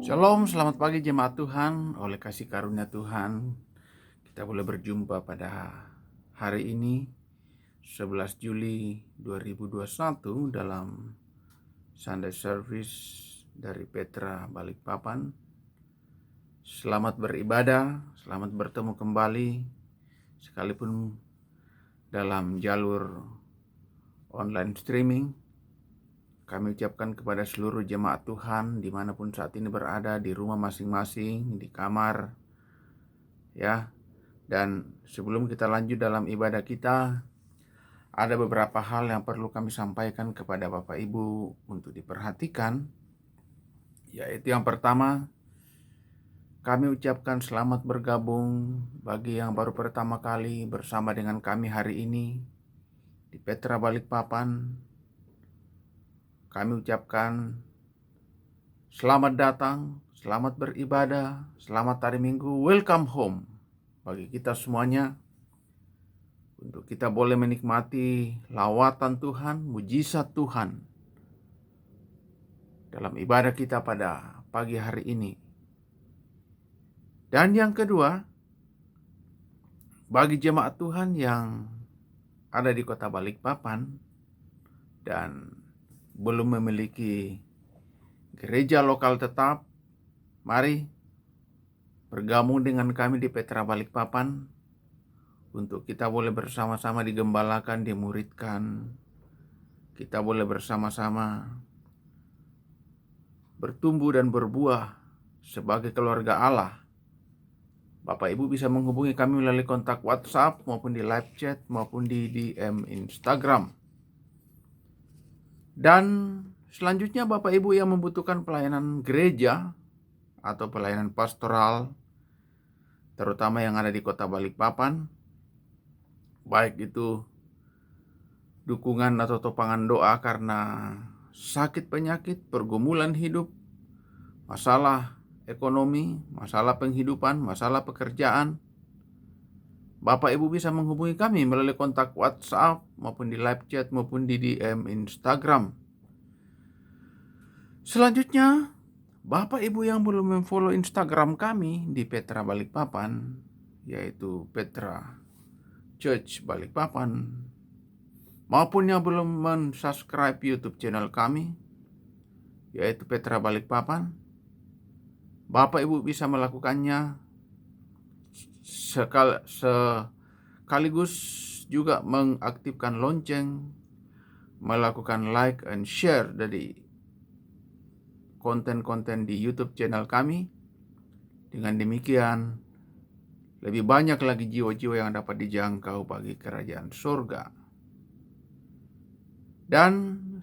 Shalom, selamat pagi jemaat Tuhan. Oleh kasih karunia Tuhan, kita boleh berjumpa pada hari ini 11 Juli 2021 dalam Sunday Service dari Petra Balikpapan. Selamat beribadah, selamat bertemu kembali sekalipun dalam jalur online streaming. Kami ucapkan kepada seluruh jemaat Tuhan dimanapun saat ini berada, di rumah masing-masing, di kamar, ya. Dan sebelum kita lanjut dalam ibadah kita, ada beberapa hal yang perlu kami sampaikan kepada Bapak Ibu untuk diperhatikan. Yaitu yang pertama, kami ucapkan selamat bergabung bagi yang baru pertama kali bersama dengan kami hari ini di Petra Balikpapan. Kami ucapkan selamat datang, selamat beribadah, selamat hari Minggu, welcome home bagi kita semuanya, untuk kita boleh menikmati lawatan Tuhan, mujizat Tuhan dalam ibadah kita pada pagi hari ini. Dan yang kedua, bagi jemaat Tuhan yang ada di kota Balikpapan dan belum memiliki gereja lokal tetap, mari bergabung dengan kami di Petra Balikpapan untuk kita boleh bersama-sama digembalakan, dimuridkan. Kita boleh bersama-sama bertumbuh dan berbuah sebagai keluarga Allah. Bapak Ibu bisa menghubungi kami melalui kontak WhatsApp maupun di live chat maupun di DM Instagram. Dan selanjutnya Bapak Ibu yang membutuhkan pelayanan gereja atau pelayanan pastoral, terutama yang ada di kota Balikpapan, baik itu dukungan atau topangan doa karena sakit penyakit, pergumulan hidup, masalah ekonomi, masalah penghidupan, masalah pekerjaan, Bapak Ibu bisa menghubungi kami melalui kontak WhatsApp maupun di live chat maupun di DM Instagram. Selanjutnya, Bapak Ibu yang belum memfollow Instagram kami di Petra Balikpapan, yaitu Petra Church Balikpapan, maupun yang belum mensubscribe YouTube channel kami, yaitu Petra Balikpapan, Bapak Ibu bisa melakukannya sekaligus juga mengaktifkan lonceng, melakukan like and share dari konten-konten di YouTube channel kami. Dengan demikian, lebih banyak lagi jiwa-jiwa yang dapat dijangkau bagi kerajaan surga. Dan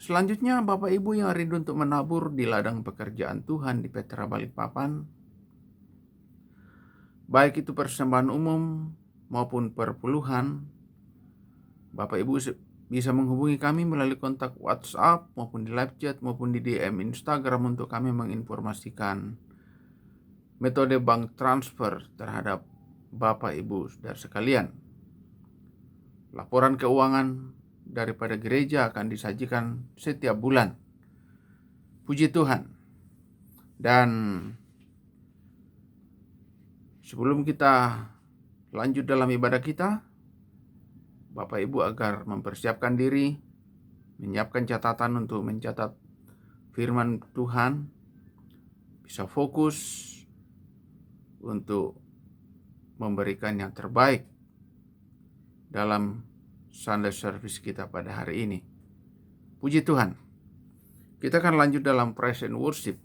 selanjutnya Bapak Ibu yang rindu untuk menabur di ladang pekerjaan Tuhan di Petra Balikpapan, baik itu persembahan umum maupun perpuluhan, Bapak Ibu bisa menghubungi kami melalui kontak WhatsApp maupun di live chat maupun di DM Instagram untuk kami menginformasikan metode bank transfer terhadap Bapak Ibu saudara sekalian. Laporan keuangan daripada gereja akan disajikan setiap bulan. Puji Tuhan. Dan sebelum kita lanjut dalam ibadah kita, Bapak Ibu agar mempersiapkan diri, menyiapkan catatan untuk mencatat firman Tuhan, bisa fokus untuk memberikan yang terbaik dalam Sunday service kita pada hari ini. Puji Tuhan. Kita akan lanjut dalam praise and worship.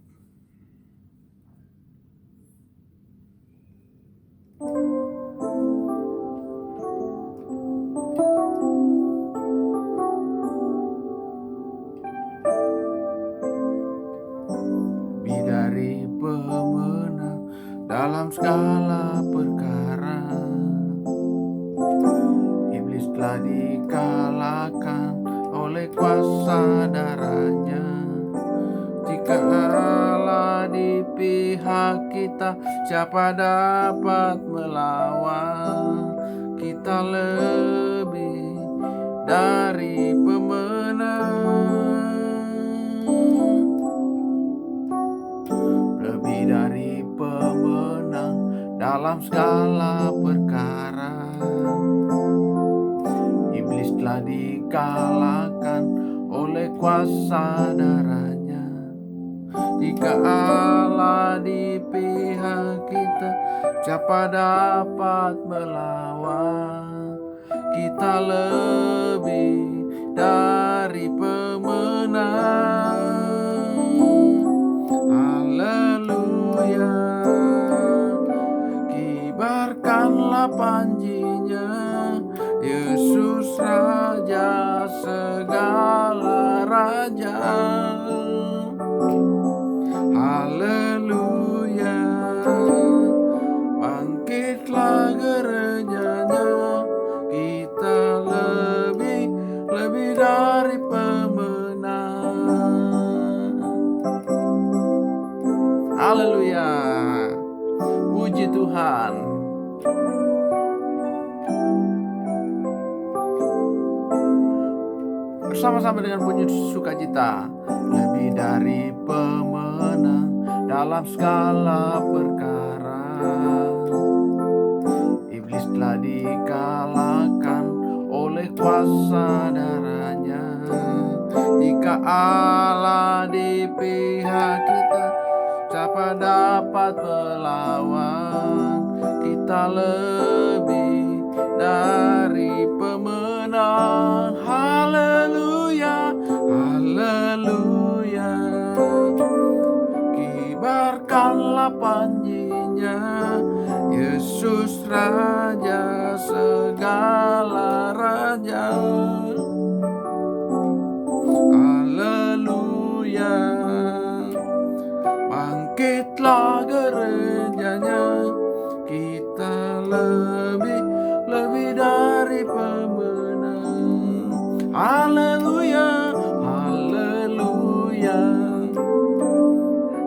Bidari pemenang dalam segala perkara, iblis telah dikalahkan oleh kuasa darahnya. Jika Allah di pihak kita, siapa dapat melawan? Kita lebih dari pemenang, lebih dari pemenang dalam segala perkara. Iblis telah dikalahkan oleh kuasa darahnya. Jika Allah di pihak kita, siapa dapat melawan? Kita lebih dari pemenang. Haleluya, kibarkanlah panjinya, Yesus Raja segala raja. Haleluya, bangkitlah gerejanya, kita lebih dari pemenang. Haleluya, puji Tuhan. Bersama-sama dengan bunyi sukacita, lebih dari pemenang dalam segala perkara. Iblis telah dikalahkan oleh kuasa darahnya. Jika Allah di pihak kita, siapa dapat melawan? Kita lebih dari pemenang. Haleluya, haleluya, kibarkanlah panjinya, Yesus Raja segala raja. Haleluya, bangkitlah gerejanya, kita lebih dari pemenang. Haleluya, haleluya,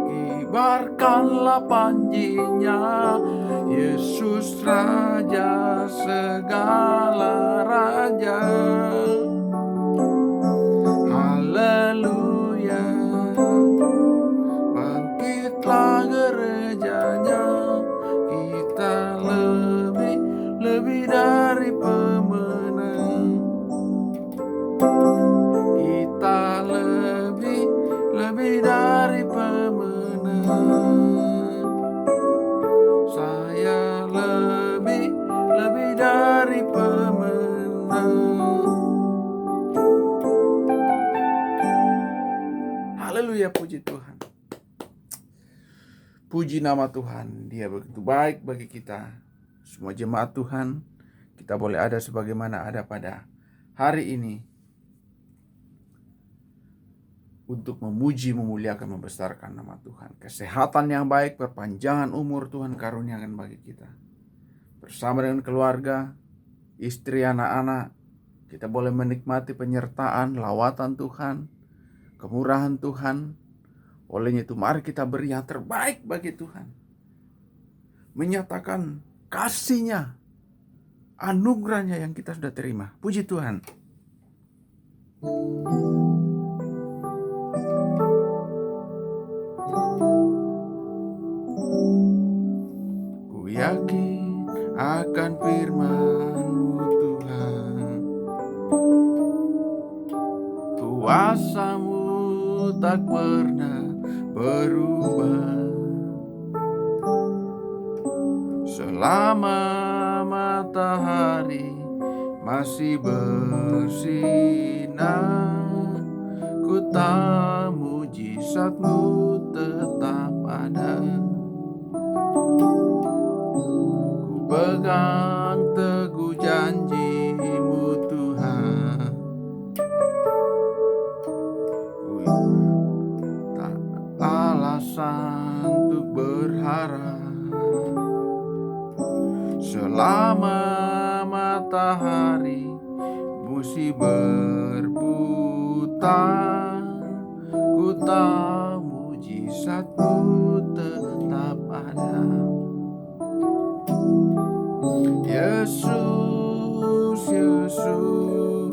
kibarkanlah panjinya, Yesus Raja segala raja. Haleluya, bangkitlah gerejanya, kita lebih dari pemenang. Kita lebih dari pemenang. Saya lebih dari pemenang. Haleluya, puji Tuhan. Puji nama Tuhan, Dia begitu baik bagi kita. Semua jemaat Tuhan, kita boleh ada sebagaimana ada pada hari ini untuk memuji, memuliakan, membesarkan nama Tuhan. Kesehatan yang baik, perpanjangan umur Tuhan karuniakan bagi kita. Bersama dengan keluarga, istri, anak-anak, kita boleh menikmati penyertaan, lawatan Tuhan, kemurahan Tuhan. Olehnya itu mari kita beri yang terbaik bagi Tuhan. Menyatakan kasih-Nya, anugerah-Nya yang kita sudah terima. Puji Tuhan. Ku yakin akan firman-Mu Tuhan, kuasa-Mu tak pernah berubah. Selama matahari masih bersinar, ku tahu mujizat-Mu tetap ada. Ku pegang teguh janji-Mu Tuhan, tak alasan untuk berharap. Selama matahari masih berputar, ku tahu mujizat-Mu tetap ada. Yesus, Yesus,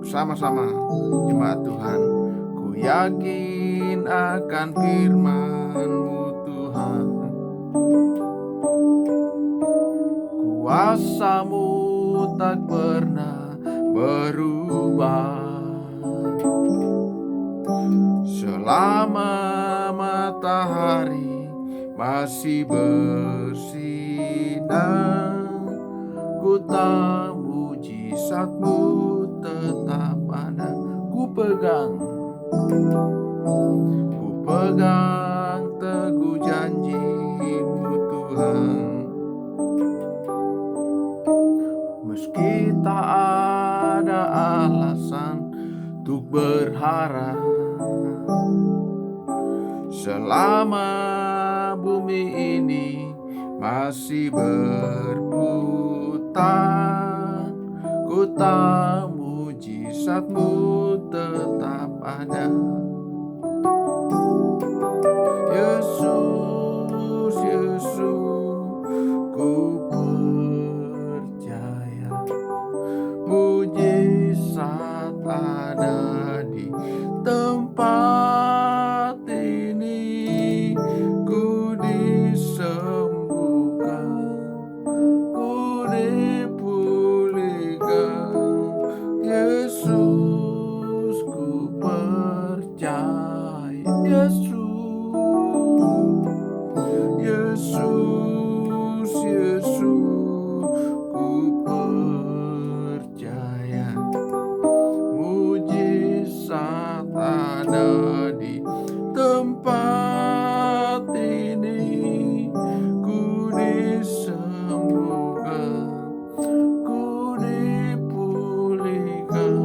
Sama-sama jemaat Tuhan. Ku yakin akan firman-Mu Tuhan. Kuasa-Mu tak pernah berubah. Selama matahari masih bersinar, ku tahu mujizat-Mu tetap ada. Ku pegang teguh janji-Mu Tuhan. Meski tak ada alasan untuk berharap, selama bumi ini masih berputar, ku tahu mujizat-Mu tetap ada. Yesus, Yesus, ku percaya mujizat ada di tempat ini. Ku disembuhkan, ku dipulihkan. Yesus, ku percaya. Yesus, Yesus, Yesus, ku percaya mujizat ada di tempat ini. Ku disembuhkan, ku dipulihkan.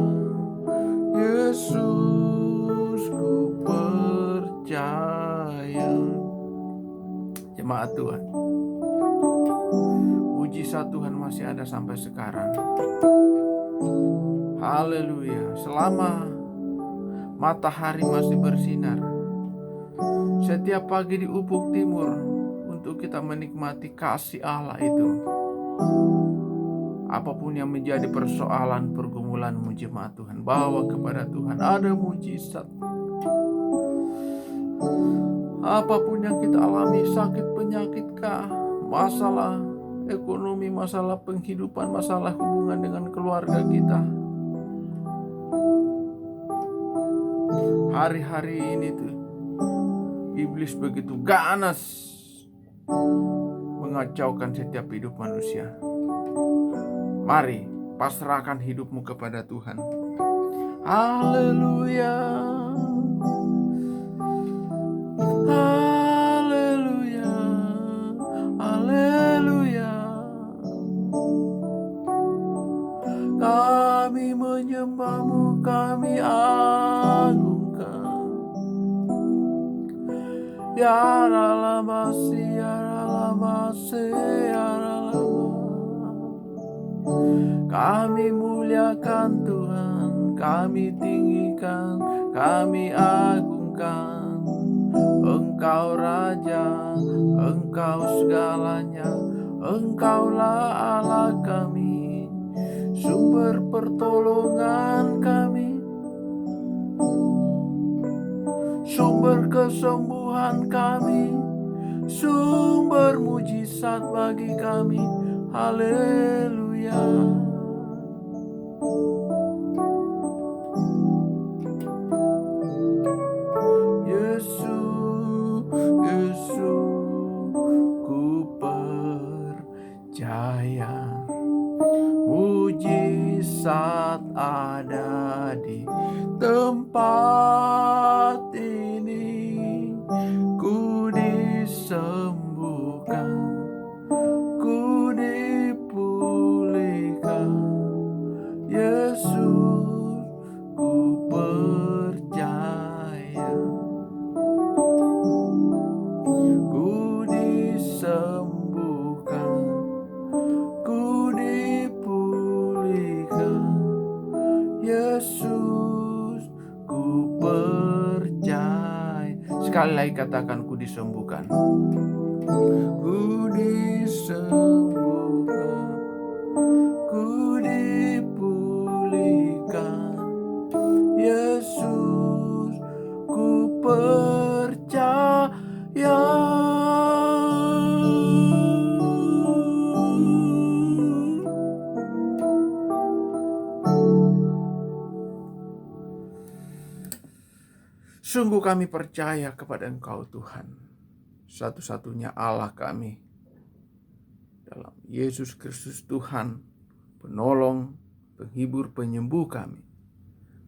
Yesus, ku percaya. Jemaat Tuhan, mujizat Tuhan masih ada sampai sekarang. Haleluya. Selama matahari masih bersinar, setiap pagi di ufuk timur, untuk kita menikmati kasih Allah itu. Apapun yang menjadi persoalan pergumulanmu jemaat Tuhan, bawa kepada Tuhan. Ada mujizat. Apapun yang kita alami, sakit, penyakitkah, masalah ekonomi, masalah penghidupan, masalah hubungan dengan keluarga kita. Hari-hari ini tuh iblis begitu ganas mengacaukan setiap hidup manusia. Mari pasrahkan hidupmu kepada Tuhan. Haleluya. Haleluya. Haleluya. Kami menyembah-Mu, kami agungkan. Ya Ralamasi, ya Ralamasi, ya Ralamasi. Kami muliakan Tuhan, kami tinggikan, kami agungkan. Engkau Raja, Engkau segalanya, Engkaulah Allah kami, sumber pertolongan kami, sumber kesembuhan kami, sumber mujizat bagi kami. Haleluya. Yesus, Yesus, ku percaya mujizat ada di tempat ini. Ku disembuhkan, ku dipulihkan. Yesus, ku percaya. Ku disembuhkan, ku dipulihkan. Yesus, ku percaya. Sekali lagi katakan, ku disembuhkan. Ku disembuhkan, ku dipulihkan. Sungguh kami percaya kepada Engkau Tuhan, satu-satunya Allah kami, dalam Yesus Kristus Tuhan, penolong, penghibur, penyembuh kami.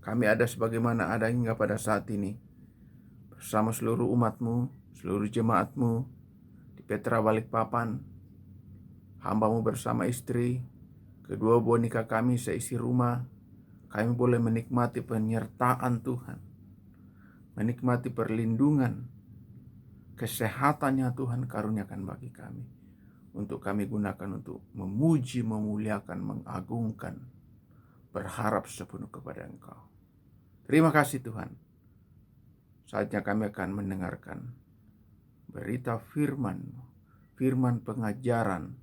Kami ada sebagaimana ada hingga pada saat ini, bersama seluruh umat-Mu, seluruh jemaat-Mu, di Petra Balikpapan, hamba-Mu bersama istri, kedua boneka kami seisi rumah. Kami boleh menikmati penyertaan Tuhan, menikmati perlindungan, kesehatannya Tuhan karuniakan bagi kami, untuk kami gunakan untuk memuji, memuliakan, mengagungkan, berharap sepenuh kepada Engkau. Terima kasih Tuhan. Saatnya kami akan mendengarkan berita firman, firman pengajaran.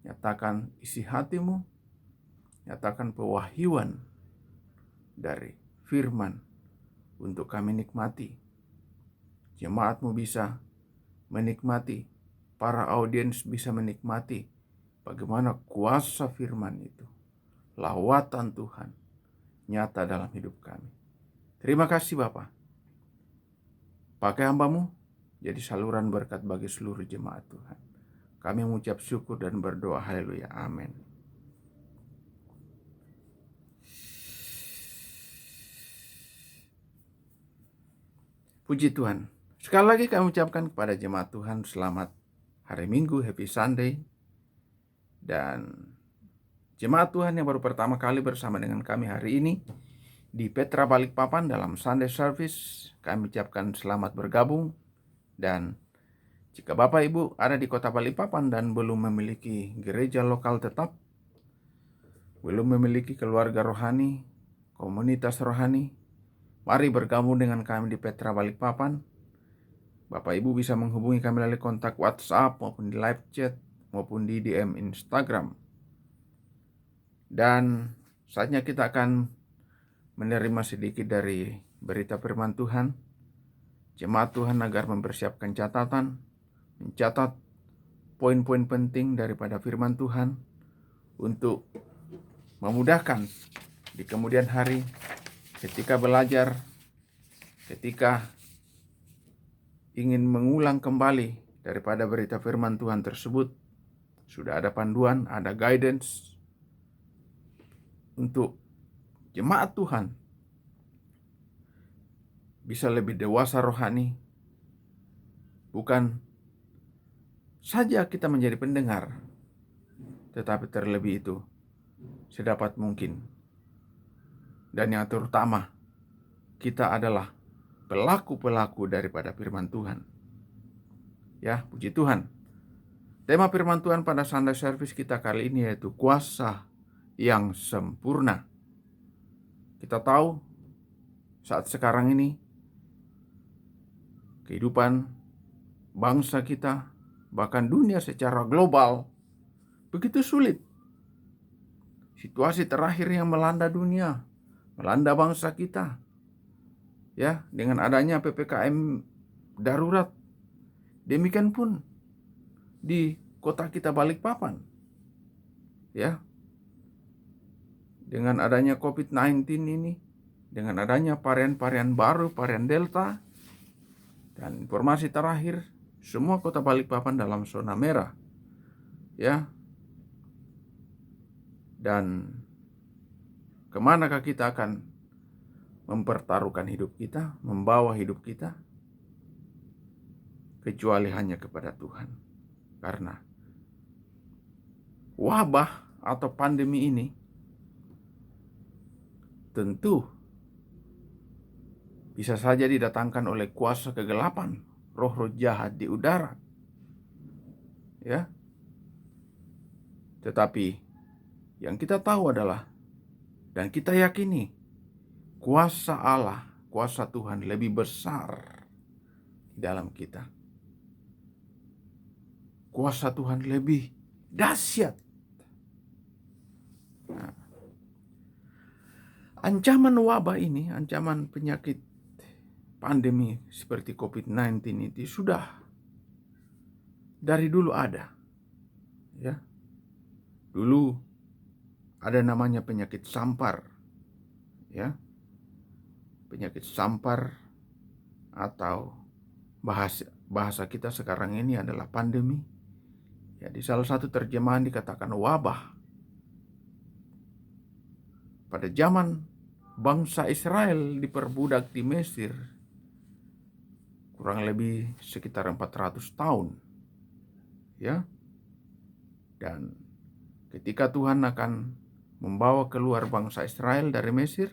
Nyatakan isi hatimu, nyatakan pewahyuan dari firman untuk kami nikmati. Jemaat-Mu bisa menikmati, para audiens bisa menikmati bagaimana kuasa firman itu, lawatan Tuhan nyata dalam hidup kami. Terima kasih Bapa. Pakai hamba-Mu jadi saluran berkat bagi seluruh jemaat Tuhan. Kami mengucap syukur dan berdoa, haleluya, amin. Puji Tuhan. Sekali lagi kami ucapkan kepada jemaat Tuhan selamat hari Minggu, happy Sunday. Dan jemaat Tuhan yang baru pertama kali bersama dengan kami hari ini di Petra Balikpapan dalam Sunday Service, kami ucapkan selamat bergabung. Dan jika Bapak Ibu ada di kota Balikpapan dan belum memiliki gereja lokal tetap, belum memiliki keluarga rohani, komunitas rohani, mari bergabung dengan kami di Petra Balikpapan. Bapak Ibu bisa menghubungi kami melalui kontak WhatsApp maupun di live chat maupun di DM Instagram. Dan saatnya kita akan menerima sedikit dari berita firman Tuhan. Jemaat Tuhan agar mempersiapkan catatan, mencatat poin-poin penting daripada firman Tuhan untuk memudahkan di kemudian hari ketika belajar, ketika ingin mengulang kembali daripada berita firman Tuhan tersebut. Sudah ada panduan, ada guidance untuk jemaat Tuhan bisa lebih dewasa rohani. Bukan saja kita menjadi pendengar, tetapi terlebih itu sedapat mungkin. Dan yang terutama, kita adalah pelaku-pelaku daripada firman Tuhan. Ya, puji Tuhan. Tema firman Tuhan pada Sunday Service kita kali ini yaitu kuasa yang sempurna. Kita tahu saat sekarang ini kehidupan bangsa kita, bahkan dunia secara global, begitu sulit. Situasi terakhir yang melanda dunia, melanda bangsa kita, ya, dengan adanya PPKM darurat. Demikian pun di kota kita Balikpapan, ya, dengan adanya COVID-19 ini, dengan adanya varian-varian baru, varian Delta, dan informasi terakhir, semua kota Balikpapan dalam zona merah, ya. Dan kemanakah kita akan mempertaruhkan hidup kita, membawa hidup kita, kecuali hanya kepada Tuhan. Karena wabah atau pandemi ini tentu bisa saja didatangkan oleh kuasa kegelapan, roh-roh jahat di udara. Ya. Tetapi yang kita tahu adalah, dan kita yakini, kuasa Allah, kuasa Tuhan lebih besar di dalam kita. Kuasa Tuhan lebih dahsyat. Nah, ancaman wabah ini, ancaman penyakit pandemi seperti COVID-19 itu sudah dari dulu ada. Ya. Dulu ada namanya penyakit sampar. Ya. Penyakit sampar atau bahasa kita sekarang ini adalah pandemi. Ya, di salah satu terjemahan dikatakan wabah. Pada zaman bangsa Israel diperbudak di Mesir, kurang lebih sekitar 400 tahun. Ya. Dan ketika Tuhan akan membawa keluar bangsa Israel dari Mesir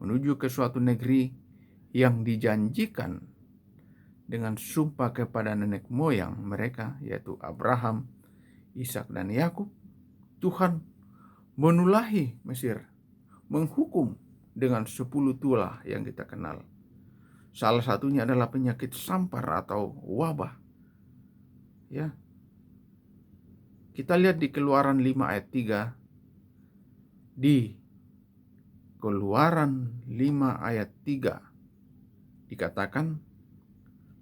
menuju ke suatu negeri yang dijanjikan dengan sumpah kepada nenek moyang mereka, yaitu Abraham, Ishak, dan Yakub, Tuhan menulahi Mesir, menghukum dengan 10 tulah yang kita kenal. Salah satunya adalah penyakit sampar atau wabah. Ya. Kita lihat di Keluaran 5 ayat 3. Di Keluaran 5 ayat 3 dikatakan,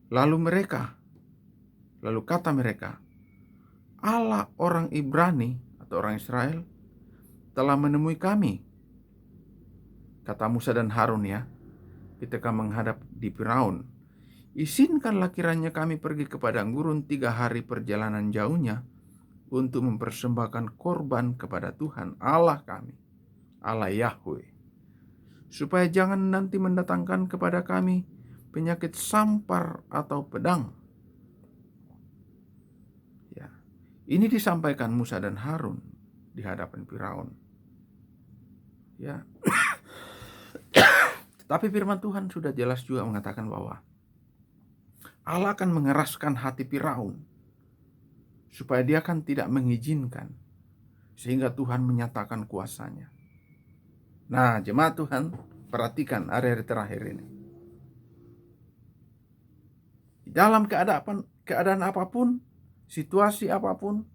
lalu kata mereka, Allah orang Ibrani atau orang Israel telah menemui kami. Kata Musa dan Harun ya, ketika menghadap di Firaun, izinkanlah kiranya kami pergi ke padang gurun 3 hari perjalanan jauhnya untuk mempersembahkan korban kepada Tuhan Allah kami, Allah Yahweh, supaya jangan nanti mendatangkan kepada kami penyakit sampar atau pedang. Ya, ini disampaikan Musa dan Harun di hadapan Firaun. Ya, tapi firman Tuhan sudah jelas juga mengatakan bahwa Allah akan mengeraskan hati Firaun supaya dia kan tidak mengizinkan, sehingga Tuhan menyatakan kuasanya. Nah, jemaat Tuhan, perhatikan hari-hari terakhir ini. Dalam keadaan apapun, situasi apapun,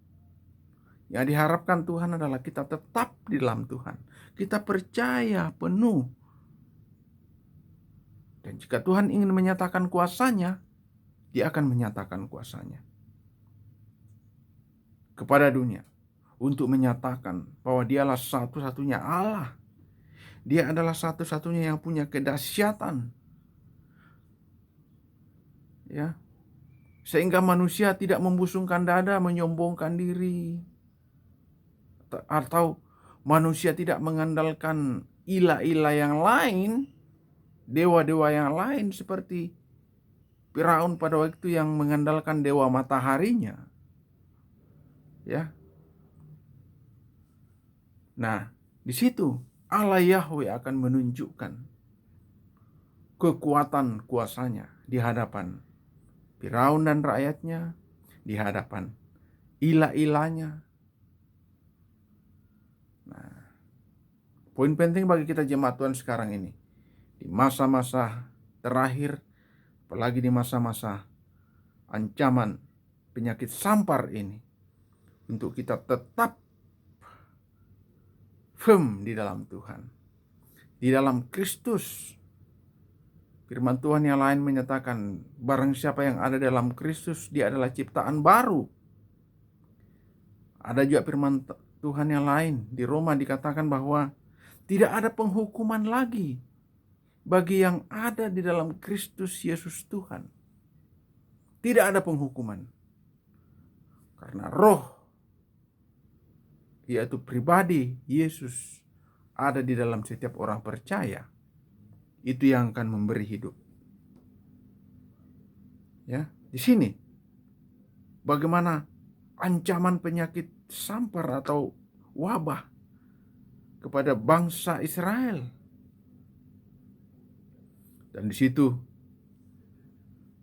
yang diharapkan Tuhan adalah kita tetap di dalam Tuhan. Kita percaya penuh. Dan jika Tuhan ingin menyatakan kuasanya, Dia akan menyatakan kuasanya kepada dunia untuk menyatakan bahwa Dialah satu-satunya Allah. Dia adalah satu-satunya yang punya kedahsyatan. Ya. Sehingga manusia tidak membusungkan dada, menyombongkan diri. Atau manusia tidak mengandalkan ilah-ilah yang lain, dewa-dewa yang lain seperti Firaun pada waktu yang mengandalkan dewa mataharinya. Ya. Nah, di situ Allah Yahweh akan menunjukkan kekuatan kuasanya di hadapan Firaun dan rakyatnya, di hadapan ilah-ilahnya. Nah, poin penting bagi kita jemaat Tuhan sekarang ini, di masa-masa terakhir, apalagi di masa-masa ancaman penyakit sampar ini, untuk kita tetap firm di dalam Tuhan, di dalam Kristus. Firman Tuhan yang lain menyatakan, barang siapa yang ada dalam Kristus, dia adalah ciptaan baru. Ada juga firman Tuhan yang lain di Roma dikatakan bahwa tidak ada penghukuman lagi bagi yang ada di dalam Kristus Yesus Tuhan. Tidak ada penghukuman. Karena roh, yaitu pribadi Yesus, ada di dalam setiap orang percaya. Itu yang akan memberi hidup. Ya, di sini bagaimana ancaman penyakit sampar atau wabah kepada bangsa Israel. Dan di situ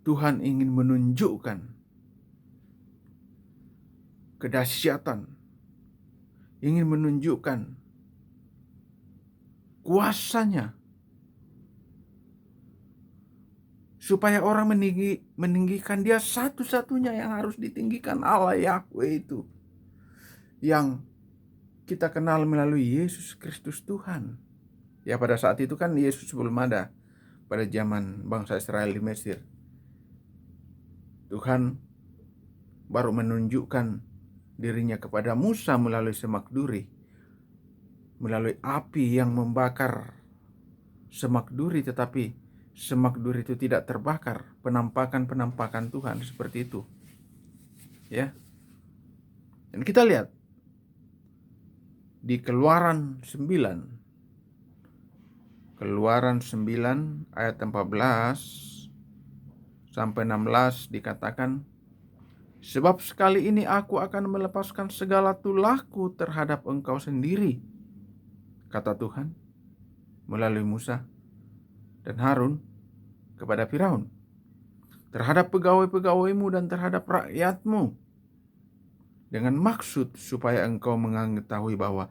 Tuhan ingin menunjukkan kedahsyatan, ingin menunjukkan kuasanya, supaya orang meninggikan Dia satu-satunya yang harus ditinggikan, Allah Yahweh itu, yang kita kenal melalui Yesus Kristus Tuhan. Ya, pada saat itu kan Yesus belum ada pada zaman bangsa Israel di Mesir. Tuhan baru menunjukkan dirinya kepada Musa melalui semak duri, melalui api yang membakar semak duri, tetapi semak duri itu tidak terbakar, penampakan-penampakan Tuhan seperti itu. Ya. Dan kita lihat di Keluaran 9 ayat 14 sampai 16 dikatakan, sebab sekali ini aku akan melepaskan segala tulahku terhadap engkau sendiri, kata Tuhan melalui Musa dan Harun kepada Firaun, terhadap pegawai-pegawaimu dan terhadap rakyatmu, dengan maksud supaya engkau mengetahui bahwa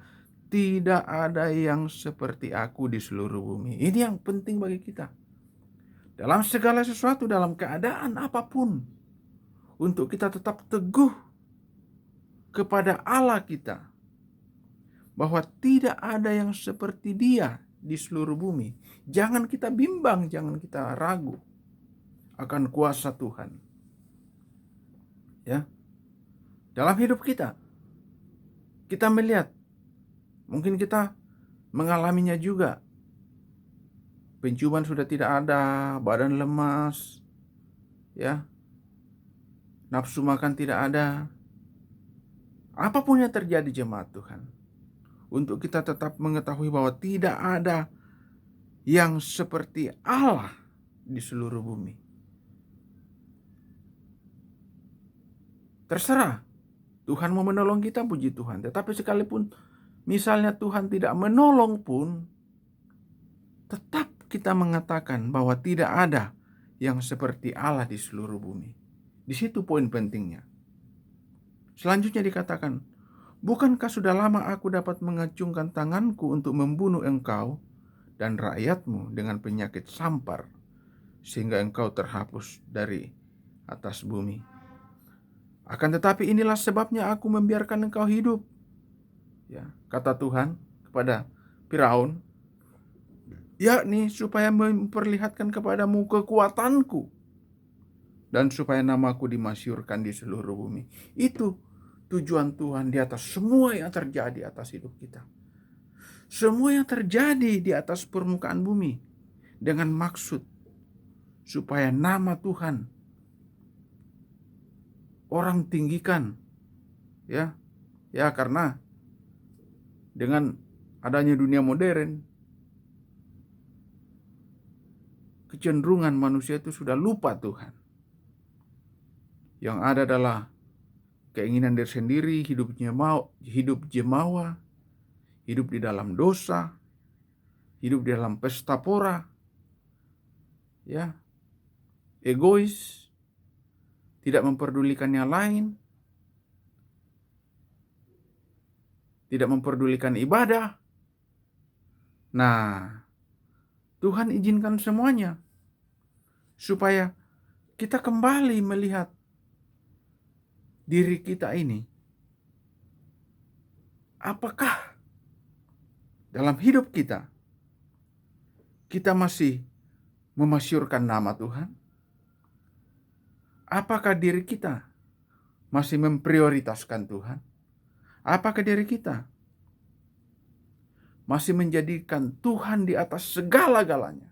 tidak ada yang seperti aku di seluruh bumi. Ini yang penting bagi kita. Dalam segala sesuatu, dalam keadaan apapun, untuk kita tetap teguh kepada Allah kita, bahwa tidak ada yang seperti Dia di seluruh bumi. Jangan kita bimbang, jangan kita ragu akan kuasa Tuhan. Ya. Dalam hidup kita melihat, mungkin kita mengalaminya juga. Penciuman sudah tidak ada, badan lemas, ya. Nafsu makan tidak ada. Apapun yang terjadi jemaat Tuhan, untuk kita tetap mengetahui bahwa tidak ada yang seperti Allah di seluruh bumi. Terserah, Tuhan mau menolong kita, puji Tuhan. Tetapi sekalipun misalnya Tuhan tidak menolong pun, tetap kita mengatakan bahwa tidak ada yang seperti Allah di seluruh bumi. Di situ poin pentingnya. Selanjutnya dikatakan, bukankah sudah lama aku dapat mengacungkan tanganku untuk membunuh engkau dan rakyatmu dengan penyakit sampar, sehingga engkau terhapus dari atas bumi. Akan tetapi inilah sebabnya aku membiarkan engkau hidup, ya, kata Tuhan kepada Firaun, yakni supaya memperlihatkan kepadamu kekuatanku, dan supaya namaku dimasyhurkan di seluruh bumi. Itu tujuan Tuhan di atas semua yang terjadi atas hidup kita. Semua yang terjadi di atas permukaan bumi dengan maksud supaya nama Tuhan orang tinggikan, ya karena dengan adanya dunia modern, kecenderungan manusia itu sudah lupa Tuhan. Yang ada adalah keinginan diri sendiri, hidup jemawa, hidup di dalam dosa, hidup di dalam pesta pora, ya, egois, tidak memperdulikan yang lain, tidak memperdulikan ibadah. Nah, Tuhan izinkan semuanya supaya kita kembali melihat diri kita ini. Apakah dalam hidup kita masih memasyhurkan nama Tuhan? Apakah diri kita masih memprioritaskan Tuhan? Apakah diri kita masih menjadikan Tuhan di atas segala-galanya?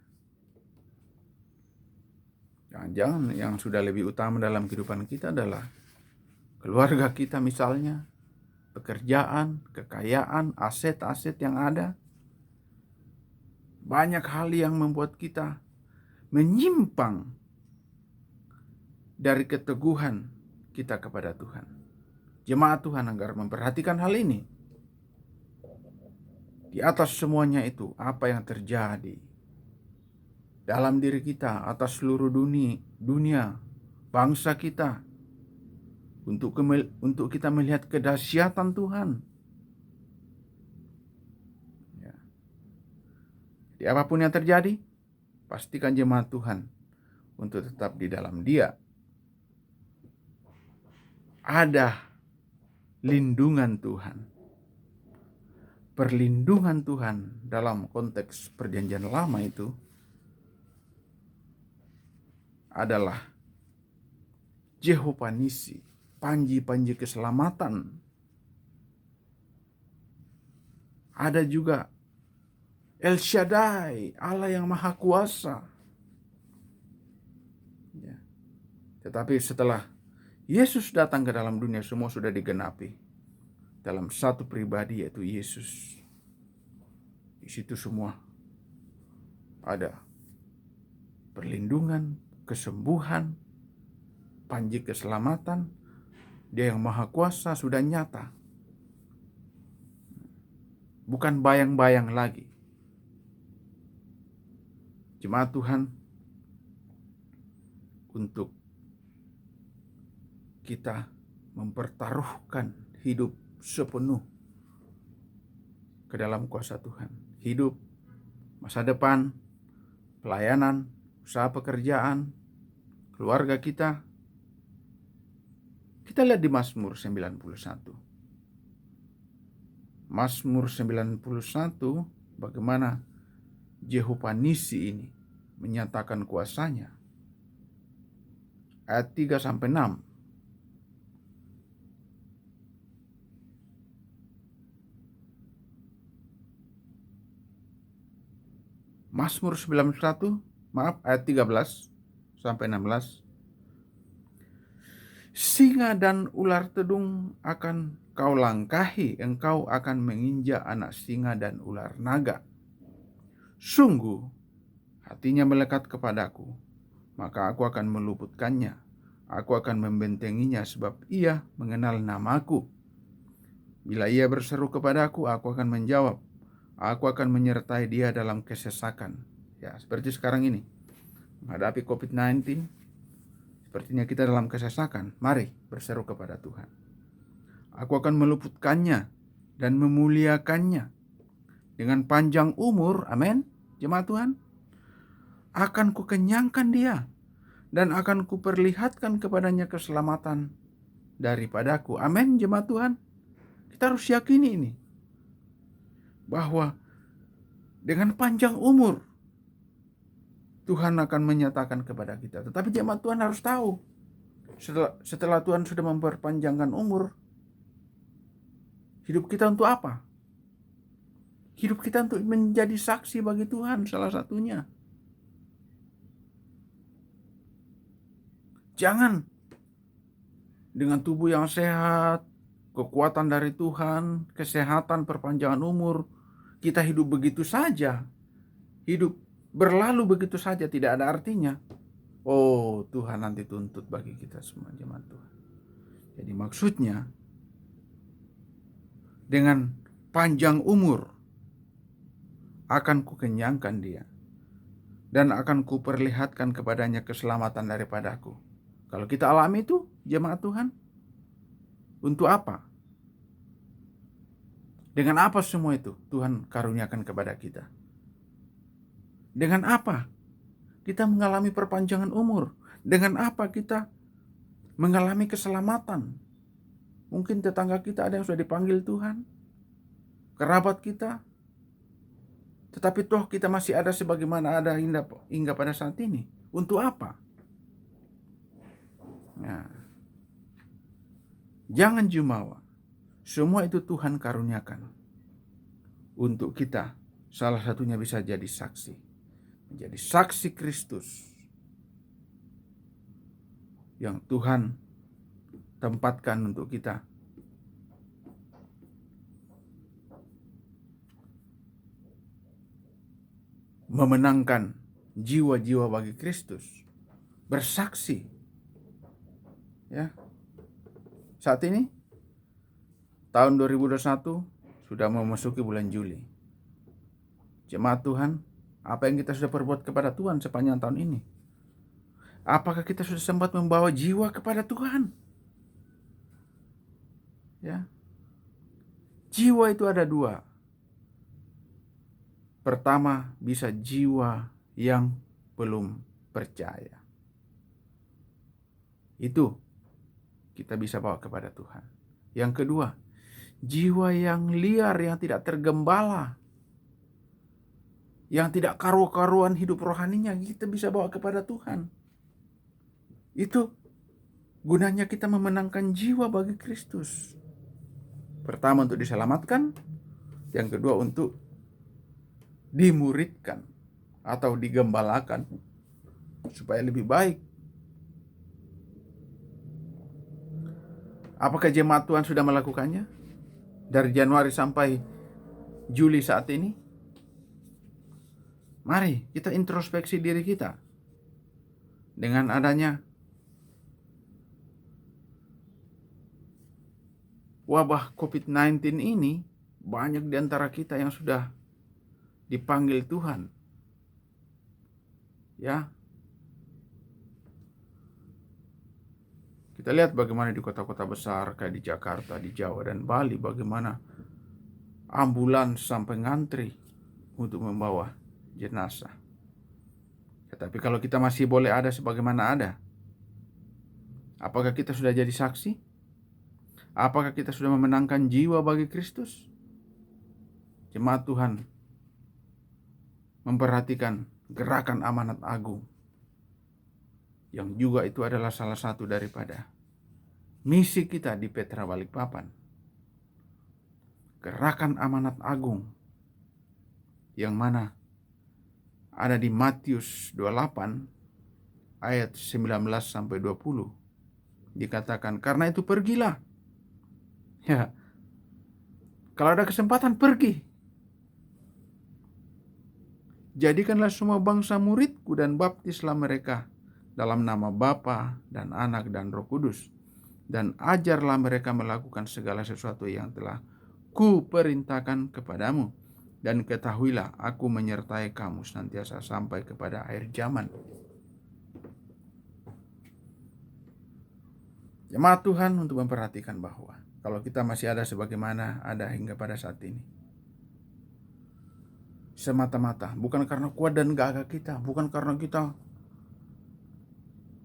Jangan-jangan yang sudah lebih utama dalam kehidupan kita adalah keluarga kita misalnya, pekerjaan, kekayaan, aset-aset yang ada. Banyak hal yang membuat kita menyimpang dari keteguhan kita kepada Tuhan. Jemaat Tuhan agar memperhatikan hal ini. Di atas semuanya itu, apa yang terjadi dalam diri kita, atas seluruh dunia, bangsa kita, untuk kita melihat kedahsyatan Tuhan. Ya. Di apapun yang terjadi, pastikan jemaat Tuhan untuk tetap di dalam Dia. Ada lindungan Tuhan. Perlindungan Tuhan dalam konteks perjanjian lama itu adalah Jehovah Nisi, panji-panji keselamatan. Ada juga El Shaddai, Allah yang Maha Kuasa. Tetapi setelah Yesus datang ke dalam dunia, semua sudah digenapi dalam satu pribadi, yaitu Yesus. Di situ semua ada perlindungan, kesembuhan, panji keselamatan. Dia yang maha kuasa sudah nyata. Bukan bayang-bayang lagi. Jemaat Tuhan, untuk kita mempertaruhkan hidup sepenuh ke dalam kuasa Tuhan. Hidup, masa depan, pelayanan, usaha pekerjaan, keluarga kita. Kita lihat di Mazmur 91. Mazmur 91, bagaimana Jehovah Nisi ini menyatakan kuasanya. Ayat 3-6. Mazmur 91, ayat 13-16. Singa dan ular tedung akan kau langkahi, engkau akan menginjak anak singa dan ular naga. Sungguh, hatinya melekat kepadaku, maka aku akan meluputkannya. Aku akan membentenginya sebab ia mengenal namaku. Bila ia berseru kepadaku, aku akan menjawab. Aku akan menyertai dia dalam kesesakan. Ya, seperti sekarang ini, menghadapi COVID-19, sepertinya kita dalam kesesakan. Mari berseru kepada Tuhan. Aku akan meluputkannya dan memuliakannya dengan panjang umur. Amin. Jemaat Tuhan, akan kukenyangkan dia dan akan kuperlihatkan kepadanya keselamatan daripadaku. Amin. Jemaat Tuhan, kita harus yakini ini, bahwa dengan panjang umur Tuhan akan menyatakan kepada kita. Tetapi jemaat Tuhan harus tahu, setelah Tuhan sudah memperpanjangkan umur, hidup kita untuk apa? Hidup kita untuk menjadi saksi bagi Tuhan, salah satunya. Jangan dengan tubuh yang sehat, kekuatan dari Tuhan, kesehatan, perpanjangan umur, kita hidup begitu saja. Hidup berlalu begitu saja, tidak ada artinya. Oh, Tuhan nanti tuntut bagi kita semua, jemaat Tuhan. Jadi maksudnya, dengan panjang umur akan kukenyangkan dia dan akan kuperlihatkan kepadanya keselamatan daripadaku. Kalau kita alami itu, jemaat Tuhan, untuk apa? Dengan apa semua itu Tuhan karuniakan kepada kita? Dengan apa kita mengalami perpanjangan umur? Dengan apa kita mengalami keselamatan? Mungkin tetangga kita ada yang sudah dipanggil Tuhan, kerabat kita, tetapi toh kita masih ada sebagaimana ada hingga pada saat ini. Untuk apa? Nah, jangan jumawa. Semua itu Tuhan karuniakan untuk kita. Salah satunya bisa jadi saksi. Menjadi saksi Kristus yang Tuhan tempatkan untuk kita. Memenangkan jiwa-jiwa bagi Kristus. Bersaksi. Ya. Saat ini tahun 2021 sudah memasuki bulan Juli. Jemaat Tuhan, apa yang kita sudah perbuat kepada Tuhan sepanjang tahun ini? Apakah kita sudah sempat membawa jiwa kepada Tuhan? Ya. Jiwa itu ada dua. Pertama, bisa jiwa yang belum percaya. Itu kita bisa bawa kepada Tuhan. Yang kedua, jiwa yang liar, yang tidak tergembala, yang tidak karu-karuan hidup rohaninya, kita bisa bawa kepada Tuhan. Itu gunanya kita memenangkan jiwa bagi Kristus. Pertama untuk diselamatkan, yang kedua untuk dimuridkan atau digembalakan supaya lebih baik. Apakah jemaat Tuhan sudah melakukannya dari Januari sampai Juli saat ini? Mari kita introspeksi diri kita. Dengan adanya wabah COVID-19 ini, banyak di antara kita yang sudah dipanggil Tuhan. Ya. Kita lihat bagaimana di kota-kota besar kayak di Jakarta, di Jawa dan Bali, bagaimana ambulans sampai ngantri untuk membawa jenazah. Tetapi kalau kita masih boleh ada sebagaimana ada, apakah kita sudah jadi saksi? Apakah kita sudah memenangkan jiwa bagi Kristus? Jemaat Tuhan memperhatikan gerakan amanat agung, yang juga itu adalah salah satu daripada misi kita di Petra Balikpapan. Gerakan amanat agung yang mana ada di Matius 28 ayat 19 sampai 20. Dikatakan, karena itu pergilah. Ya. Kalau ada kesempatan pergi. Jadikanlah semua bangsa muridku dan baptislah mereka dalam nama Bapa dan Anak dan Roh Kudus. Dan ajarlah mereka melakukan segala sesuatu yang telah kuperintahkan kepadamu. Dan ketahuilah aku menyertai kamu senantiasa sampai kepada akhir zaman. Jemaat Tuhan untuk memperhatikan bahwa kalau kita masih ada sebagaimana ada hingga pada saat ini, semata-mata bukan karena kuat dan gagah kita, bukan karena kita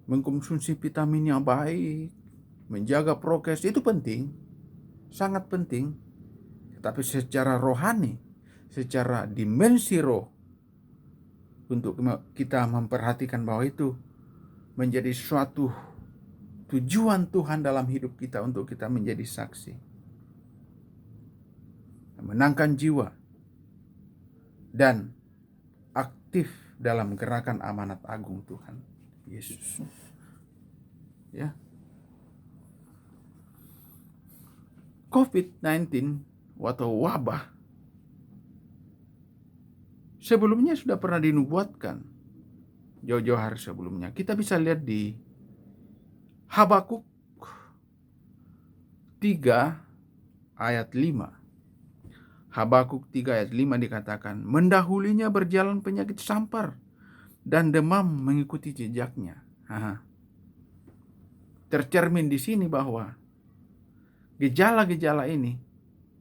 mengkonsumsi vitamin yang baik, menjaga prokes, itu penting, sangat penting. Tetapi secara rohani, secara dimensi roh, untuk kita memperhatikan bahwa itu menjadi suatu tujuan Tuhan dalam hidup kita untuk kita menjadi saksi, menangkan jiwa, dan aktif dalam gerakan amanat agung Tuhan Yesus. Ya. COVID-19 atau wabah sebelumnya sudah pernah dinubuatkan jauh-jauh hari sebelumnya. Kita bisa lihat di Habakuk 3 ayat 5. Habakuk 3 ayat 5 dikatakan, mendahulinya berjalan penyakit sampar dan demam mengikuti jejaknya. Tercermin di sini bahwa gejala-gejala ini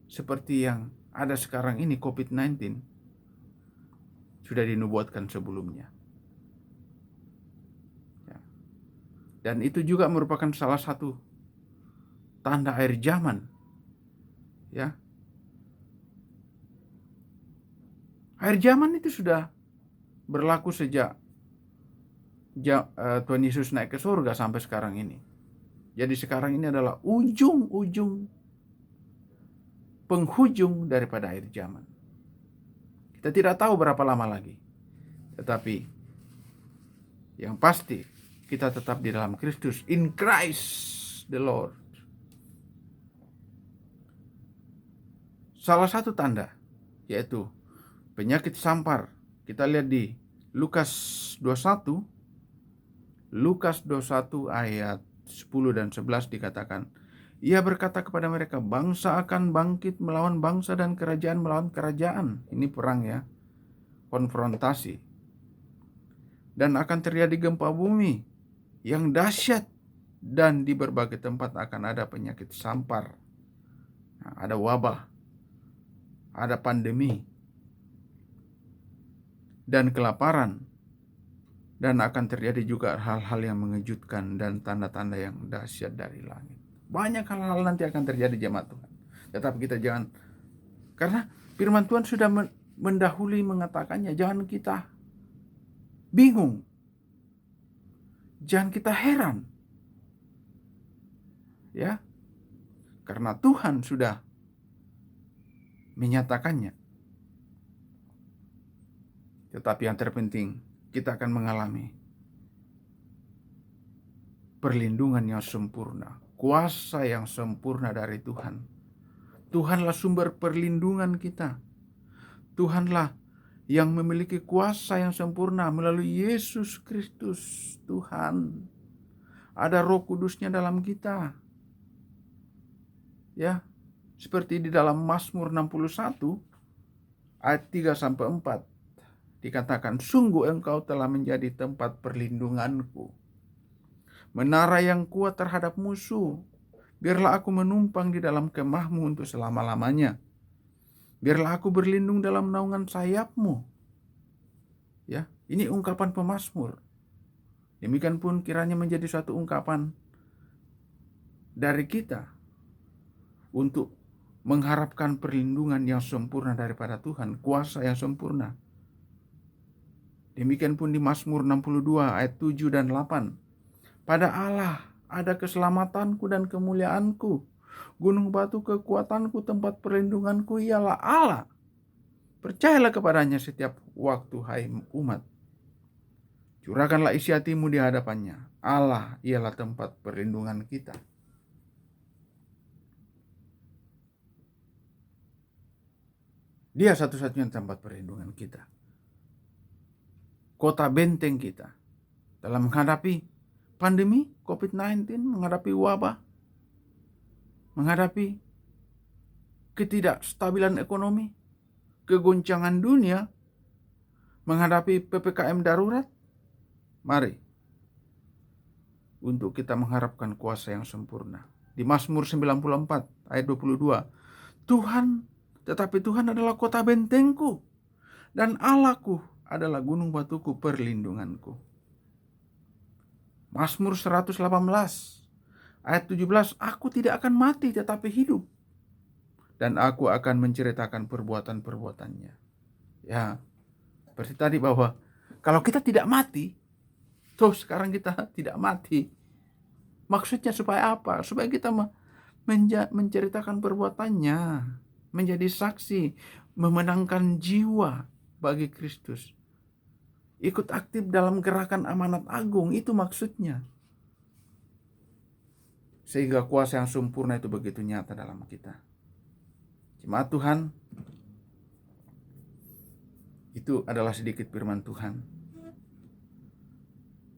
seperti yang ada sekarang ini, COVID-19, sudah dinubuatkan sebelumnya. Dan itu juga merupakan salah satu tanda akhir zaman. Ya. Akhir zaman itu sudah berlaku sejak Tuhan Yesus naik ke surga sampai sekarang ini. Jadi sekarang ini adalah ujung-ujung penghujung daripada akhir zaman. Kita tidak tahu berapa lama lagi. Tetapi yang pasti kita tetap di dalam Kristus, in Christ the Lord. Salah satu tanda yaitu penyakit sampar. Kita lihat di Lukas 21 ayat 10 dan 11 dikatakan, ia berkata kepada mereka, bangsa akan bangkit melawan bangsa dan kerajaan melawan kerajaan. Ini perang ya, konfrontasi. Dan akan terjadi gempa bumi yang dahsyat, dan di berbagai tempat akan ada penyakit sampar. Nah, ada wabah, ada pandemi, dan kelaparan. Dan akan terjadi juga hal-hal yang mengejutkan dan tanda-tanda yang dahsyat dari langit. Banyak hal-hal nanti akan terjadi jemaat Tuhan. Tetapi kita jangan, karena firman Tuhan sudah mendahului mengatakannya, jangan kita bingung. Jangan kita heran. Ya. Karena Tuhan sudah menyatakannya. Tetapi yang terpenting, kita akan mengalami perlindungan yang sempurna, kuasa yang sempurna dari Tuhan. Tuhanlah sumber perlindungan kita. Tuhanlah yang memiliki kuasa yang sempurna melalui Yesus Kristus Tuhan. Ada Roh Kudusnya dalam kita. Ya, seperti di dalam Mazmur 61 ayat 3 sampai 4 dikatakan, sungguh engkau telah menjadi tempat perlindunganku, menara yang kuat terhadap musuh. Biarlah aku menumpang di dalam kemahmu untuk selama-lamanya. Biarlah aku berlindung dalam naungan sayapmu. Ya, ini ungkapan pemazmur. Demikian pun kiranya menjadi suatu ungkapan dari kita untuk mengharapkan perlindungan yang sempurna daripada Tuhan, kuasa yang sempurna. Demikian pun di Mazmur 62 ayat 7 dan 8. Pada Allah ada keselamatanku dan kemuliaanku. Gunung batu kekuatanku, tempat perlindunganku ialah Allah. Percayalah kepadanya setiap waktu, hai umat. Curahkanlah isi hatimu di hadapannya. Allah ialah tempat perlindungan kita. Dia satu-satunya tempat perlindungan kita. Kota benteng kita dalam menghadapi pandemi COVID-19, menghadapi wabah, menghadapi ketidakstabilan ekonomi, kegoncangan dunia, menghadapi PPKM darurat. Mari untuk kita mengharapkan kuasa yang sempurna. Di Mazmur 94 ayat 22, tetapi Tuhan adalah kota bentengku dan Allahku adalah gunung batuku perlindunganku. Mazmur 118 ayat 17, aku tidak akan mati tetapi hidup, dan aku akan menceritakan perbuatan-perbuatannya. Ya, seperti tadi bahwa kalau kita tidak mati, toh sekarang kita tidak mati. Maksudnya supaya apa? Supaya kita menceritakan perbuatannya, menjadi saksi, memenangkan jiwa bagi Kristus. Ikut aktif dalam gerakan amanat agung, itu maksudnya. Sehingga kuasa yang sempurna itu begitu nyata dalam kita. Jemaat Tuhan, itu adalah sedikit firman Tuhan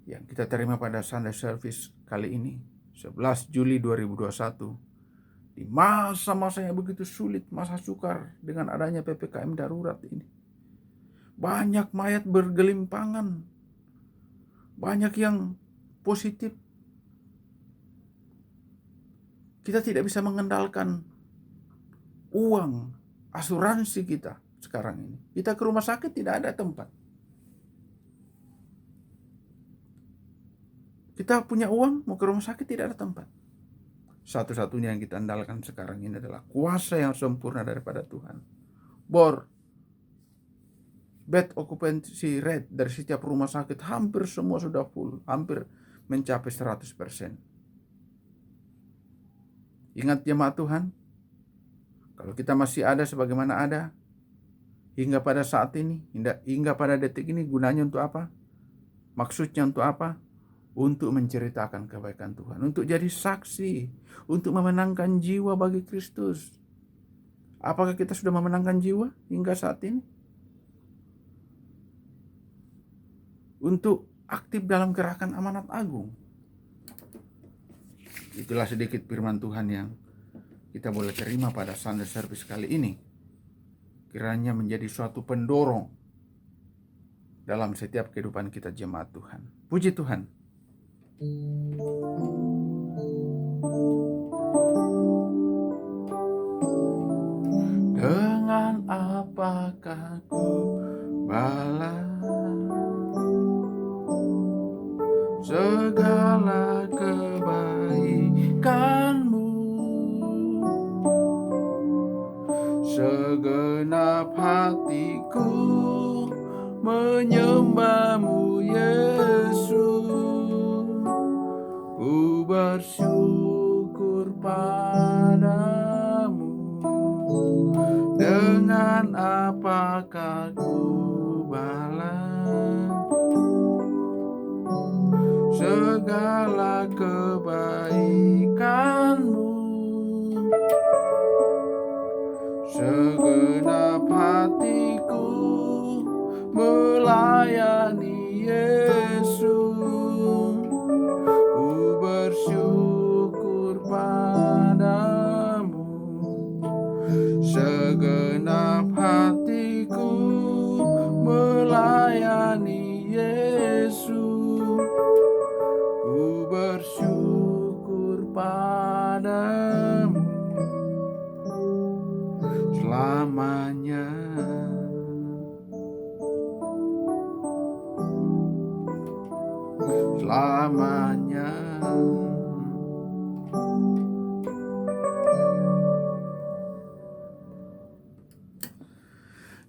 yang kita terima pada Sunday Service kali ini, 11 Juli 2021. Di masa-masa yang begitu sulit, masa sukar dengan adanya PPKM darurat ini. Banyak mayat bergelimpangan, banyak yang positif. Kita tidak bisa mengendalikan uang asuransi kita sekarang ini. Kita ke rumah sakit tidak ada tempat. Kita punya uang, mau ke rumah sakit tidak ada tempat. Satu-satunya yang kita andalkan sekarang ini adalah kuasa yang sempurna daripada Tuhan. Bed occupancy rate dari setiap rumah sakit hampir semua sudah full, hampir mencapai 100%. Ingat jemaat Tuhan, kalau kita masih ada sebagaimana ada hingga pada saat ini, hingga pada detik ini, gunanya untuk apa? Maksudnya untuk apa? Untuk menceritakan kebaikan Tuhan, untuk jadi saksi, untuk memenangkan jiwa bagi Kristus. Apakah kita sudah memenangkan jiwa hingga saat ini? Untuk aktif dalam gerakan amanat agung. Itulah sedikit firman Tuhan yang kita boleh terima pada Sunday Service kali ini. Kiranya menjadi suatu pendorong dalam setiap kehidupan kita jemaat Tuhan. Puji Tuhan. Dengan apakah ku balas segala kebaikanmu, segenap hatiku menyembahmu Yesus, ku bersyukur padamu. Dengan apakah ku balas segala kebaikan-Mu. Segenap hatiku melayani Yesus. Ku bersyukur padamu. Segenap hatiku melayani Yesus. Ku bersyukur padamu selamanya. Selamanya.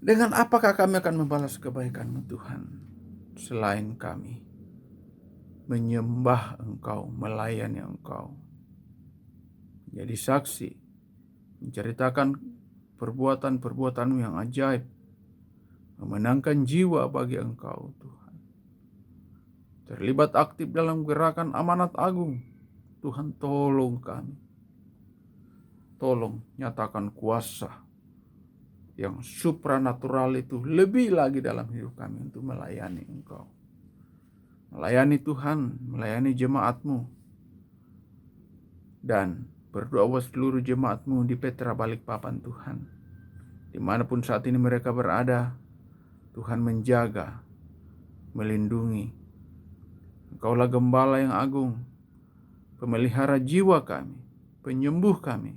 Dengan apakah kami akan membalas kebaikan-Mu Tuhan, selain kami menyembah Engkau, melayani Engkau, jadi saksi, menceritakan perbuatan-perbuatan-Mu yang ajaib, memenangkan jiwa bagi Engkau Tuhan. Terlibat aktif dalam gerakan amanat agung. Tuhan, tolong kami. Tolong nyatakan kuasa yang supranatural itu lebih lagi dalam hidup kami untuk melayani Engkau. Melayani Tuhan, melayani jemaat-Mu. Dan berdoa buat seluruh jemaat-Mu di Petra Balikpapan Tuhan. Dimanapun saat ini mereka berada, Tuhan menjaga, melindungi. Engkaulah Gembala yang agung, pemelihara jiwa kami, penyembuh kami.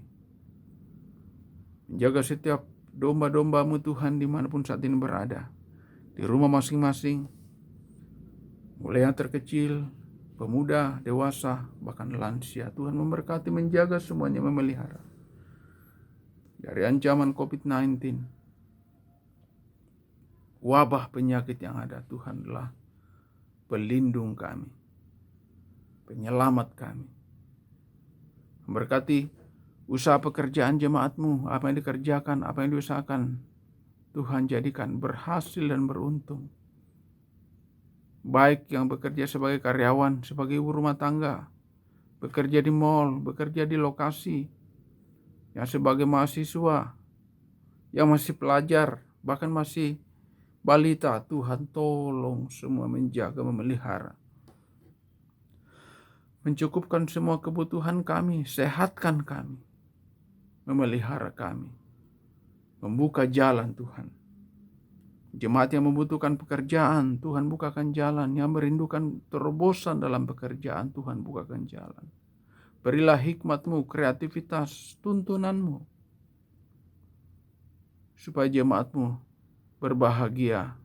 Menjaga setiap domba-domba-Mu Tuhan dimanapun saat ini berada. Di rumah masing-masing, mulai yang terkecil, pemuda, dewasa, bahkan lansia. Tuhan memberkati, menjaga semuanya, memelihara. Dari ancaman COVID-19, wabah penyakit yang ada, Tuhanlah pelindung kami, penyelamat kami. Memberkati usaha pekerjaan jemaat-Mu, apa yang dikerjakan, apa yang diusahakan, Tuhan jadikan berhasil dan beruntung. Baik yang bekerja sebagai karyawan, sebagai ibu rumah tangga, bekerja di mal, bekerja di lokasi, yang sebagai mahasiswa, yang masih pelajar, bahkan masih balita, Tuhan tolong semua menjaga, memelihara. Mencukupkan semua kebutuhan kami, sehatkan kami, memelihara kami, membuka jalan Tuhan. Jemaat yang membutuhkan pekerjaan, Tuhan bukakan jalan. Yang merindukan terobosan dalam pekerjaan, Tuhan bukakan jalan. Berilah hikmat-Mu, kreativitas, tuntunan-Mu, supaya jemaat-Mu berbahagia,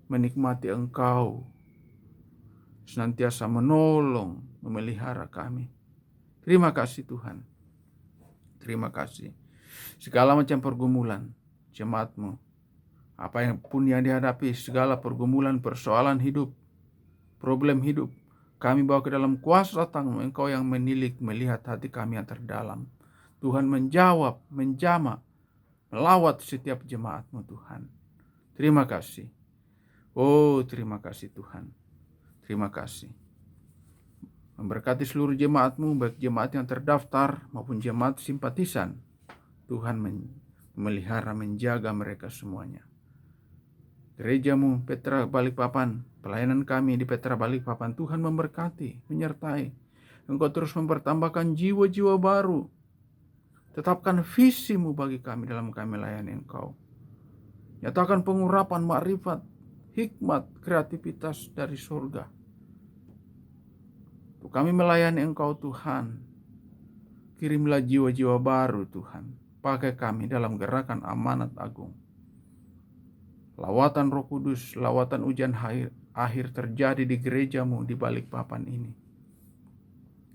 menikmati Engkau, senantiasa menolong, memelihara kami. Terima kasih Tuhan. Terima kasih. Segala macam pergumulan jemaat-Mu, apa yang pun yang dihadapi, segala pergumulan, persoalan hidup, problem hidup, kami bawa ke dalam kuasa tangan-Mu. Engkau yang menilik, melihat hati kami yang terdalam. Tuhan menjawab, menjamah, melawat setiap jemaat-Mu Tuhan. Terima kasih. Oh, terima kasih Tuhan. Terima kasih. Memberkati seluruh jemaat-Mu, baik jemaat yang terdaftar maupun jemaat simpatisan. Tuhan memelihara, menjaga mereka semuanya. Gereja-Mu Petra Balikpapan, pelayanan kami di Petra Balikpapan, Tuhan memberkati, menyertai. Engkau terus mempertambahkan jiwa-jiwa baru. Tetapkan visi-Mu bagi kami dalam kami melayani Engkau. Nyatakan pengurapan makrifat, hikmat, kreativitas dari surga. Untuk kami melayani Engkau Tuhan, kirimlah jiwa-jiwa baru Tuhan. Pakai kami dalam gerakan amanat agung. Lawatan Roh Kudus, lawatan ujian akhir terjadi di gereja-Mu di Balikpapan ini.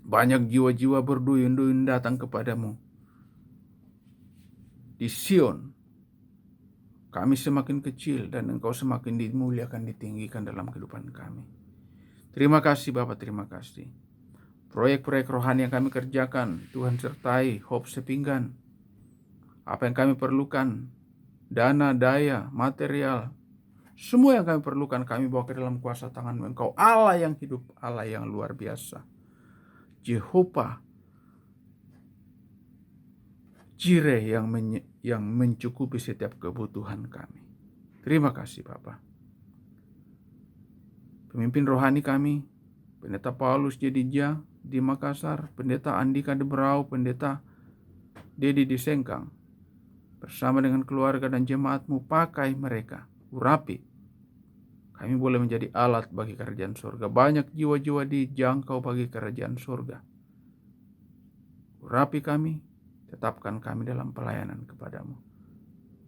Banyak jiwa-jiwa berduyun-duyun datang kepadamu. Di Sion, kami semakin kecil dan Engkau semakin dimuliakan, ditinggikan dalam kehidupan kami. Terima kasih Bapak, terima kasih. Proyek-proyek rohani yang kami kerjakan, Tuhan sertai Hope Sepinggan. Apa yang kami perlukan, dana, daya, material, Semua yang kami perlukan kami bawa ke dalam kuasa tangan-Mu. Engkau Allah yang hidup, Allah yang luar biasa. Jehovah Jireh yang mencukupi setiap kebutuhan kami. Terima kasih Bapa. Pemimpin rohani kami, Pendeta Paulus Jedija di Makassar, Pendeta Andika de Brau, Pendeta Dedi di Sengkang, bersama dengan keluarga dan jemaat-Mu, pakai mereka, urapi. Kami boleh menjadi alat bagi kerajaan surga. Banyak jiwa-jiwa dijangkau bagi kerajaan surga. Urapi kami, tetapkan kami dalam pelayanan kepadamu.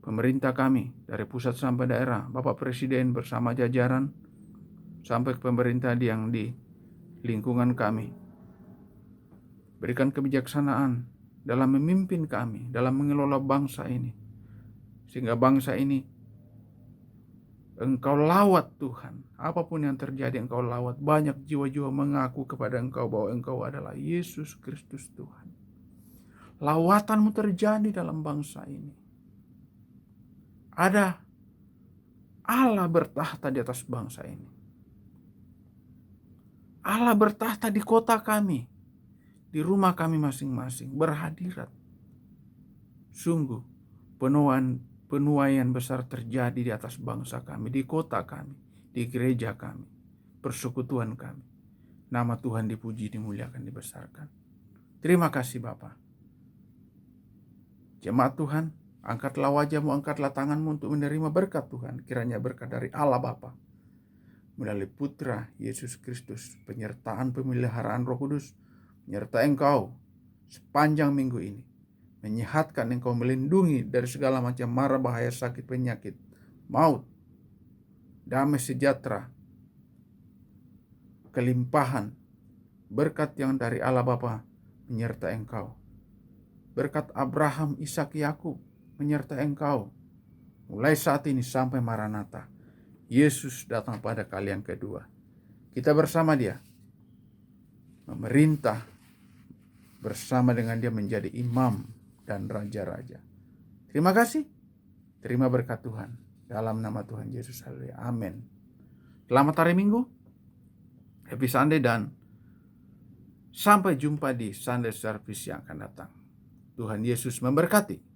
Pemerintah kami, dari pusat sampai daerah, Bapak Presiden bersama jajaran, sampai ke pemerintah yang di lingkungan kami. Berikan kebijaksanaan dalam memimpin kami, dalam mengelola bangsa ini. Sehingga bangsa ini Engkau lawat Tuhan. Apapun yang terjadi Engkau lawat. Banyak jiwa-jiwa mengaku kepada Engkau bahwa Engkau adalah Yesus Kristus Tuhan. Lawatan-Mu terjadi dalam bangsa ini. Ada Allah bertahta di atas bangsa ini. Allah bertahta di kota kami, di rumah kami masing-masing, berhadirat. Sungguh penuaian besar terjadi di atas bangsa kami, di kota kami, di gereja kami, persekutuan kami. Nama Tuhan dipuji, dimuliakan, dibesarkan. Terima kasih Bapa. Jemaat Tuhan, angkatlah wajah-Mu, angkatlah tangan-Mu untuk menerima berkat Tuhan. Kiranya berkat dari Allah Bapa, melalui Putra Yesus Kristus, penyertaan pemeliharaan Roh Kudus, menyertai engkau sepanjang minggu ini, menyehatkan engkau, melindungi dari segala macam mara bahaya, sakit, penyakit, maut, damai sejahtera, kelimpahan, berkat yang dari Allah Bapa menyertai engkau. Berkat Abraham, Ishak, Yakub menyertai engkau mulai saat ini sampai Maranatha. Yesus datang pada kali yang kedua. Kita bersama Dia memerintah, bersama dengan Dia menjadi imam dan raja-raja. Terima kasih. Terima berkat Tuhan. Dalam nama Tuhan Yesus. Haleluya. Amin. Selamat hari Minggu. Happy Sunday dan sampai jumpa di Sunday service yang akan datang. Tuhan Yesus memberkati.